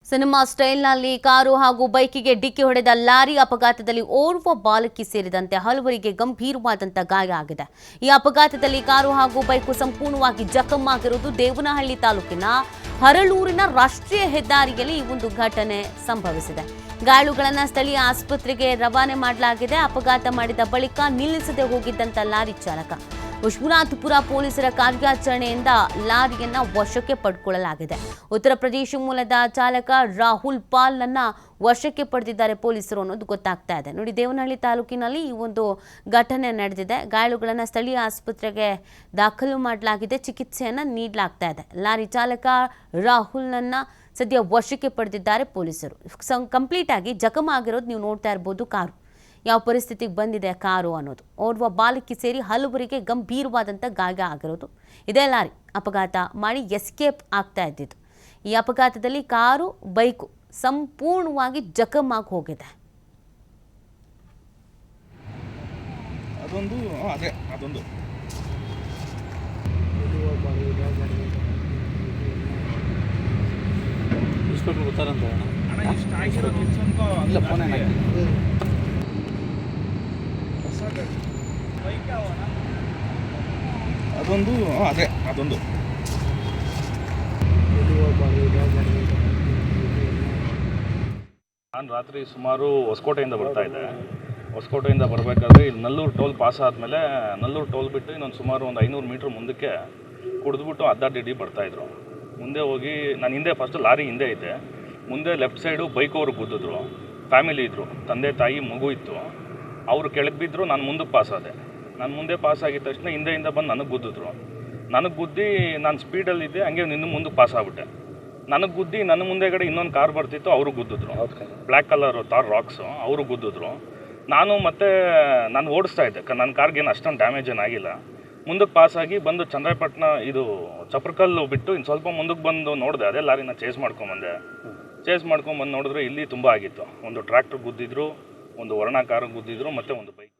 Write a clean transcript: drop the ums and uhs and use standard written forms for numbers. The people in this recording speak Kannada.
ಸಿನಿಮಾ ಸ್ಟೈಲ್ನಲ್ಲಿ ಕಾರು ಹಾಗೂ ಬೈಕಿಗೆ ಡಿಕ್ಕಿ ಹೊಡೆದ ಲಾರಿ ಅಪಘಾತದಲ್ಲಿ ಓರ್ವ ಬಾಲಕಿ ಸೇರಿದಂತೆ ಹಲವರಿಗೆ ಗಂಭೀರವಾದಂತ ಗಾಯ ಆಗಿದೆ. ಈ ಅಪಘಾತದಲ್ಲಿ ಕಾರು ಹಾಗೂ ಬೈಕು ಸಂಪೂರ್ಣವಾಗಿ ಜಖಮಾಗಿರುವುದು ದೇವನಹಳ್ಳಿ ತಾಲೂಕಿನ ಹರಳೂರಿನ ರಾಷ್ಟ್ರೀಯ ಹೆದ್ದಾರಿಯಲ್ಲಿ ಈ ಒಂದು ಘಟನೆ ಸಂಭವಿಸಿದೆ. ಗಾಯಾಳುಗಳನ್ನು ಸ್ಥಳೀಯ ಆಸ್ಪತ್ರೆಗೆ ರವಾನೆ ಮಾಡಲಾಗಿದೆ. ಅಪಘಾತ ಮಾಡಿದ ಬಳಿಕ ನಿಲ್ಲಿಸದೆ ಹೋಗಿದ್ದಂತ ಲಾರಿ ಚಾಲಕ ವಿಶ್ವನಾಥಪುರ ಪೊಲೀಸರ ಕಾರ್ಯಾಚರಣೆಯಿಂದ ಲಾರಿಯನ್ನ ವಶಕ್ಕೆ ಪಡೆದುಕೊಳ್ಳಲಾಗಿದೆ. ಉತ್ತರ ಪ್ರದೇಶ ಮೂಲದ ಚಾಲಕ ರಾಹುಲ್ ಪಾಲ್ ನನ್ನ ವಶಕ್ಕೆ ಪಡೆದಿದ್ದಾರೆ ಪೊಲೀಸರು ಅನ್ನೋದು ಗೊತ್ತಾಗ್ತಾ ಇದೆ. ನೋಡಿ, ದೇವನಹಳ್ಳಿ ತಾಲೂಕಿನಲ್ಲಿ ಈ ಒಂದು ಘಟನೆ ನಡೆದಿದೆ. ಗಾಯಾಳುಗಳನ್ನು ಸ್ಥಳೀಯ ಆಸ್ಪತ್ರೆಗೆ ದಾಖಲು ಮಾಡಲಾಗಿದೆ, ಚಿಕಿತ್ಸೆಯನ್ನು ನೀಡಲಾಗ್ತಾ ಇದೆ. ಲಾರಿ ಚಾಲಕ ರಾಹುಲ್ನನ್ನ ಸದ್ಯ ವಶಕ್ಕೆ ಪಡೆದಿದ್ದಾರೆ ಪೊಲೀಸರು. ಕಂಪ್ಲೀಟ್ ಆಗಿ ಜಖಮಾಗಿರೋದು ನೀವು ನೋಡ್ತಾ ಇರ್ಬೋದು. ಕಾರು ಯಾವ ಪರಿಸ್ಥಿತಿಗೆ ಬಂದಿದೆ ಕಾರು ಅನ್ನೋದು. ಓರ್ವ ಬಾಲಕಿ ಸೇರಿ ಹಲವರಿಗೆ ಗಂಭೀರವಾದಂಥ ಗಾಯ ಆಗಿರೋದು. ಇದೇ ಲಾರಿ ಅಪಘಾತ ಮಾಡಿ ಎಸ್ಕೇಪ್ ಆಗ್ತಾ ಇದ್ದಿದ್ದು. ಈ ಅಪಘಾತದಲ್ಲಿ ಕಾರು ಬೈಕು ಸಂಪೂರ್ಣವಾಗಿ ಜಖಮಾಗಿ ಹೋಗಿದೆ. ನಾನು ರಾತ್ರಿ ಸುಮಾರು ಹೊಸಕೋಟೆಯಿಂದ ಬರ್ತಾ ಇದ್ದೆ. ಹೊಸಕೋಟೆಯಿಂದ ಬರಬೇಕಾದ್ರೆ ಇಲ್ಲಿ ನಲ್ಲೂರು ಟೋಲ್ ಪಾಸ್ ಆದಮೇಲೆ ನಲ್ಲೂರು ಟೋಲ್ ಬಿಟ್ಟು ಇನ್ನೊಂದು ಸುಮಾರು ಒಂದು 500 ಮೀಟ್ರ್ ಮುಂದಕ್ಕೆ ಕುಡಿದ್ಬಿಟ್ಟು ಅಡ್ಡಾಡಿ ಬರ್ತಾಯಿದ್ರು. ಮುಂದೆ ಹೋಗಿ ನಾನು ಹಿಂದೆ ಫಸ್ಟ್ ಲಾರಿ ಹಿಂದೆ ಇದ್ದೆ. ಮುಂದೆ ಲೆಫ್ಟ್ ಸೈಡು ಬೈಕ್ ಅವರು ಗುದ್ದಿದ್ರು. ಫ್ಯಾಮಿಲಿ ಇದ್ದರು, ತಂದೆ ತಾಯಿ ಮಗು ಇತ್ತು. ಅವರು ಕೆಳಗೆ ಬಿದ್ದರು, ನಾನು ಮುಂದಕ್ಕೆ ಪಾಸ್ ಆದೆ. ನಾನು ಮುಂದೆ ಪಾಸ್ ಆಗಿದ ತಕ್ಷಣ ಹಿಂದೆಯಿಂದ ಬಂದು ನನಗೆ ಗುದ್ದಿದ್ರು. ನನಗೆ ಗುದ್ದಿ ನಾನು ಸ್ಪೀಡಲ್ಲಿದ್ದೆ, ಹಂಗೆ ನಿನ್ನ ಮುಂದಕ್ಕೆ ಪಾಸ್ ಆಗ್ಬಿಟ್ಟೆ. ನನಗೆ ಗುದ್ದಿ ನನ್ನ ಮುಂದೆಗಡೆ ಇನ್ನೊಂದು ಕಾರ್ ಬರ್ತಿತ್ತು, ಅವರು ಗುದ್ದಿದ್ರು. ಬ್ಲ್ಯಾಕ್ ಕಲರು ತಾರ್ ರಾಕ್ಸು, ಅವರು ಗುದ್ದಿದ್ರು. ನಾನು ಓಡಿಸ್ತಾ ಇದ್ದೆ, ನನ್ನ ಕಾರ್ಗೇನು ಅಷ್ಟೊಂದು ಡ್ಯಾಮೇಜ್ ಏನಾಗಿಲ್ಲ. ಮುಂದಕ್ಕೆ ಪಾಸಾಗಿ ಬಂದು ಚಂದ್ರಾಯಪಟ್ಟಣ ಇದು ಚಪ್ರಕಲ್ಲು ಬಿಟ್ಟು ಇನ್ನು ಸ್ವಲ್ಪ ಮುಂದಕ್ಕೆ ಬಂದು ನೋಡಿದೆ. ಅದೇ ಲಾರಿನ ಚೇಸ್ ಮಾಡ್ಕೊಂಬಂದೆ. ಚೇಸ್ ಮಾಡ್ಕೊಂಬಂದು ನೋಡಿದ್ರೆ ಇಲ್ಲಿ ತುಂಬ ಆಗಿತ್ತು. ಒಂದು ಟ್ರ್ಯಾಕ್ಟರ್ ಗುದ್ದಿದ್ರು, ಒಂದು ವರ್ಣ ಕಾರು ಗುದ್ದಿದ್ರು, ಮತ್ತು ಒಂದು ಬೈಕ್.